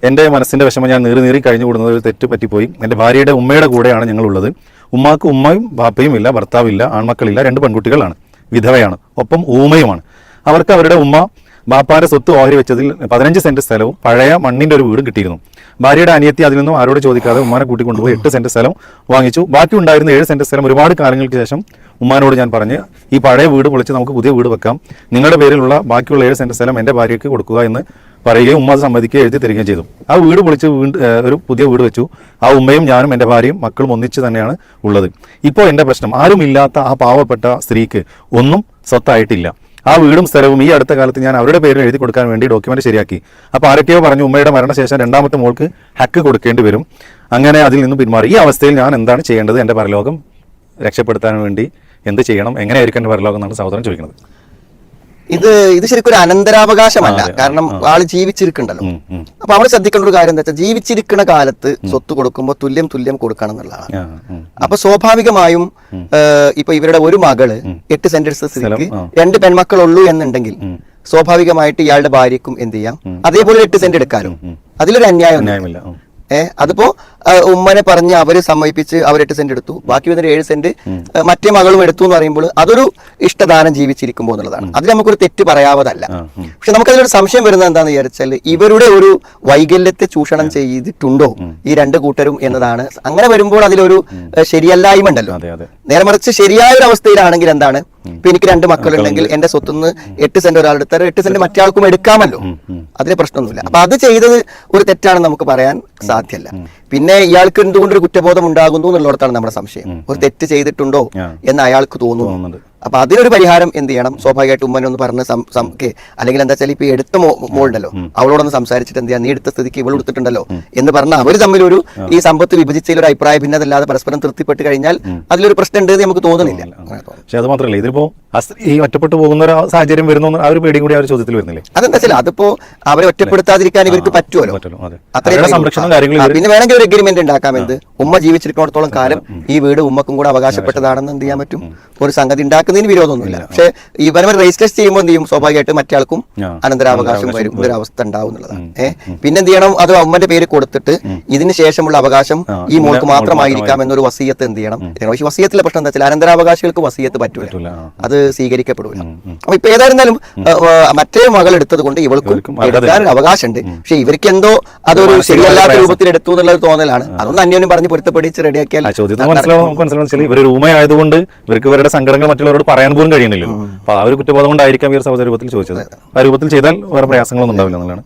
എൻ്റെ മനസ്സിൻ്റെ വിഷമം ഞാൻ നീറി കഴിഞ്ഞു കൂടുന്നത് ഒരു തെറ്റ് പറ്റിപ്പോയി. എൻ്റെ ഭാര്യയുടെ ഉമ്മയുടെ കൂടെയാണ് ഞങ്ങളുള്ളത്. ഉമ്മാക്ക് ഉമ്മയും ബാപ്പയും ഇല്ല, ഭർത്താവില്ല, ആൺമക്കളില്ല, 2 പെൺകുട്ടികളാണ്, വിധവയാണ്, ഒപ്പം ഊമയുമാണ്. അവർക്ക് അവരുടെ ഉമ്മ ബാപ്പാന്റെ സ്വത്ത് ഓഹരി വെച്ചതിൽ 15 സെന്റ് സ്ഥലവും പഴയ മണ്ണിന്റെ ഒരു വീടും കിട്ടിയിരുന്നു. ഭാര്യയുടെ അനിയത്തി അതിൽ നിന്നും ആരോട് ചോദിക്കാതെ ഉമ്മാനെ കൂട്ടിക്കൊണ്ടുപോയി 8 സെന്റ് സ്ഥലം വാങ്ങിച്ചു. ബാക്കി ഉണ്ടായിരുന്ന 7 സെന്റ് സ്ഥലം ഒരുപാട് കാലങ്ങൾക്ക് ശേഷം ഉമ്മാനോട് ഞാൻ പറഞ്ഞ് ഈ പഴയ വീട് പൊളിച്ച് നമുക്ക് പുതിയ വീട് വെക്കാം, നിങ്ങളുടെ പേരിലുള്ള ബാക്കിയുള്ള 7 സെന്റ് സ്ഥലം എൻ്റെ ഭാര്യയ്ക്ക് കൊടുക്കുക എന്ന് പറയുകയും ഉമ്മ അത് സമ്മതിക്കുകയും എഴുതി തരികയും ചെയ്തു. ആ വീട് പൊളിച്ച് ഒരു പുതിയ വീട് വെച്ചു. ആ ഉമ്മയും ഞാനും എൻ്റെ ഭാര്യയും മക്കളും ഒന്നിച്ച് തന്നെയാണ് ഉള്ളത്. ഇപ്പോൾ എൻ്റെ പ്രശ്നം, ആരുമില്ലാത്ത ആ പാവപ്പെട്ട സ്ത്രീക്ക് ഒന്നും സ്വത്തായിട്ടില്ല. ആ വീടും സ്ഥലവും ഈ അടുത്ത കാലത്ത് ഞാൻ അവരുടെ പേരിൽ എഴുതി കൊടുക്കാൻ വേണ്ടി ഡോക്യുമെന്റ് ശരിയാക്കി. അപ്പോൾ ആരൊക്കെയോ പറഞ്ഞു ഉമ്മയുടെ മരണശേഷം 2ാമത്തെ മോൾക്ക് ഹക്ക് കൊടുക്കേണ്ടി വരും. അങ്ങനെ അതിൽ നിന്നും പിന്മാറി. ഈ അവസ്ഥയിൽ ഞാൻ എന്താണ് ചെയ്യേണ്ടത്? എൻ്റെ പരലോകം രക്ഷപ്പെടുത്താൻ വേണ്ടി എന്ത് ചെയ്യണം? എങ്ങനെയായിരിക്കും എൻ്റെ പരലോകം എന്നാണ് സഹോദരൻ ചോദിക്കുന്നത്. ഇത് ശരിക്കും ഒരു അനന്തരാവകാശമല്ല. കാരണം ആള് ജീവിച്ചിരിക്കണ്ടല്ലോ. അപ്പൊ അവിടെ ശ്രദ്ധിക്കേണ്ട ഒരു കാര്യം എന്താ വെച്ചാൽ, ജീവിച്ചിരിക്കുന്ന കാലത്ത് സ്വത്ത് കൊടുക്കുമ്പോൾ തുല്യം കൊടുക്കണം എന്നുള്ളതാണ്. അപ്പൊ സ്വാഭാവികമായും ഇപ്പൊ ഇവരുടെ ഒരു മകള് 8 സെന്റ് സ്ഥിതിക്ക് 2 പെൺമക്കളുള്ളൂ എന്നുണ്ടെങ്കിൽ സ്വാഭാവികമായിട്ട് ഇയാളുടെ ഭാര്യക്കും എന്ത് ചെയ്യാം, അതേപോലെ 8 സെന്റ് എടുക്കാനും. അതിലൊരു അന്യായമില്ല. അതിപ്പോ ഉമ്മനെ പറഞ്ഞ് അവര് സമ്മതിപ്പിച്ച് അവർ 8 സെന്റ് എടുത്തു, ബാക്കി വന്നൊരു 7 സെന്റ് മറ്റേ മകളും എടുത്തു എന്ന് പറയുമ്പോൾ അതൊരു ഇഷ്ടദാനം ജീവിച്ചിരിക്കുമ്പോൾ എന്നുള്ളതാണ്. അതിൽ നമുക്കൊരു തെറ്റ് പറയാവതല്ല. പക്ഷെ നമുക്കതിലൊരു സംശയം വരുന്നത് എന്താണെന്ന് വിചാരിച്ചാൽ, ഇവരുടെ ഒരു വൈകല്യത്തെ ചൂഷണം ചെയ്തിട്ടുണ്ടോ ഈ 2 കൂട്ടരും എന്നതാണ്. അങ്ങനെ വരുമ്പോൾ അതിലൊരു ശരിയല്ലായ്മ ഉണ്ടല്ലോ. നേരെ മറിച്ച് ശരിയായ ഒരു അവസ്ഥയിലാണെങ്കിൽ എന്താണ്, ഇപ്പൊ എനിക്ക് 2 മക്കളുണ്ടെങ്കിൽ എന്റെ സ്വത്തുനിന്ന് 8 സെന്റ് ഒരാളെടുത്താൽ 8 സെന്റ് മറ്റേ ആൾക്കും എടുക്കാമല്ലോ, അതിന് പ്രശ്നമൊന്നുമില്ല. അപ്പൊ അത് ചെയ്തത് ഒരു തെറ്റാണെന്ന് നമുക്ക് പറയാൻ സാധ്യമല്ല. പിന്നെ ഇയാൾക്ക് എന്തുകൊണ്ടൊരു കുറ്റബോധം ഉണ്ടാകുന്നു എന്നുള്ളിടത്താണ് നമ്മുടെ സംശയം. ഒരു തെറ്റ് ചെയ്തിട്ടുണ്ടോ എന്ന് അയാൾക്ക് തോന്നുന്നു. അപ്പൊ അതിനൊരു പരിഹാരം എന്ത് ചെയ്യണം, സ്വാഭാവികമായിട്ട് ഉമ്മനെ ഒന്ന് പറഞ്ഞ് അല്ലെങ്കിൽ എന്താ വെച്ചാൽ ഇപ്പൊ എടുത്ത മോളുണ്ടല്ലോ അവളോടൊന്ന് സംസാരിച്ചിട്ട് എന്ത് ചെയ്യാം, നീ എടുത്ത സ്ഥിതിക്ക് ഇവൾ എടുത്തിട്ടുണ്ടല്ലോ എന്ന് പറഞ്ഞാൽ അവർ തമ്മിലൊരു ഈ സമ്പത്ത് വിഭജിച്ചതിൽ ഒരു അഭിപ്രായ ഭിന്നതല്ലാതെ പരസ്പരം തൃപ്തിപ്പെട്ട് കഴിഞ്ഞാൽ അതിലൊരു പ്രശ്നം ഉണ്ട് എന്ന് നമുക്ക് തോന്നുന്നില്ല. പക്ഷെ അത് മാത്രമല്ല, ഇതിപ്പോ ഈ ഒറ്റപ്പെട്ടു പോകുന്ന ഒരു സാഹചര്യം വരുന്ന ആ ഒരു പേടിയും കൂടി ആ ഒരു ചോദ്യത്തിൽ വരുന്നില്ലേ? അതെന്താ വെച്ചാൽ അതിപ്പോ അവരെ ഒറ്റപ്പെടുത്താതിരിക്കാൻ ഇവർക്ക് പറ്റുമല്ലോ. പിന്നെ വേണമെങ്കിൽ ഒരു എഗ്രിമെന്റ് ഉണ്ടാക്കാം. എന്ത്, ഉമ്മ ജീവിച്ചിരിക്കുന്നിടത്തോളം കാലം ഈ വീട് ഉമ്മക്കും കൂടെ അവകാശപ്പെട്ടതാണെന്ന് എന്ത് ചെയ്യാൻ പറ്റും, ഒരു സംഗതി ഉണ്ടാക്കുന്നതിന് വിരോധമൊന്നുമില്ല. പക്ഷെ ഇവരെ രജിസ്റ്റർ ചെയ്യുമ്പോൾ എന്ത് ചെയ്യും, സ്വാഭാവികമായിട്ട് മറ്റേ ആൾക്കും അനന്തരാവകാശം വരും, ഒരു അവസ്ഥ ഉണ്ടാവും എന്നുള്ളതാണ്. പിന്നെ എന്ത് ചെയ്യണം, അത് ഉമ്മന്റെ പേര് കൊടുത്തിട്ട് ഇതിന് ശേഷമുള്ള അവകാശം ഈ മോൾക്ക് മാത്രമായിരിക്കാം എന്നൊരു വസീയത്ത് എന്ത് ചെയ്യണം. പക്ഷേ വസീയത്തിലെ പ്രശ്നം എന്താ വെച്ചാൽ അനന്തരാവകാശികൾക്ക് വസീയത്ത് പറ്റൂല, അത് സ്വീകരിക്കപ്പെടില്ല. അപ്പൊ ഇപ്പൊ ഏതായിരുന്നാലും മറ്റേ മകൾ എടുത്തത് കൊണ്ട് ഇവൾക്കും എടുക്കാൻ അവകാശമുണ്ട്. പക്ഷെ ഇവർക്ക് എന്തോ അതൊരു ശരിയല്ലാത്ത രൂപത്തിൽ എടുത്തു എന്നുള്ളത് തോന്നലാണ്. അതൊന്നും അന്യോന്യം പറഞ്ഞ് പൊരുത്തപ്പെടിച്ച് റെഡിയാക്കിയാൽ ഇവർ റൂമായതുകൊണ്ട് ഇവർക്ക് ഇവരുടെ സങ്കടങ്ങൾ മറ്റുള്ളവരോട് പറയാൻ പോലും കഴിയുന്നില്ല. അപ്പൊ ആ ഒരു കുറ്റബോധം കൊണ്ടായിരിക്കാം ഈ ഒരു സഹോദര രൂപത്തിൽ ചോദിച്ചത്. ആ രൂപത്തിൽ ചെയ്താൽ വേറെ പ്രയാസങ്ങളൊന്നും ഉണ്ടാവില്ല എന്നുള്ളതാണ്.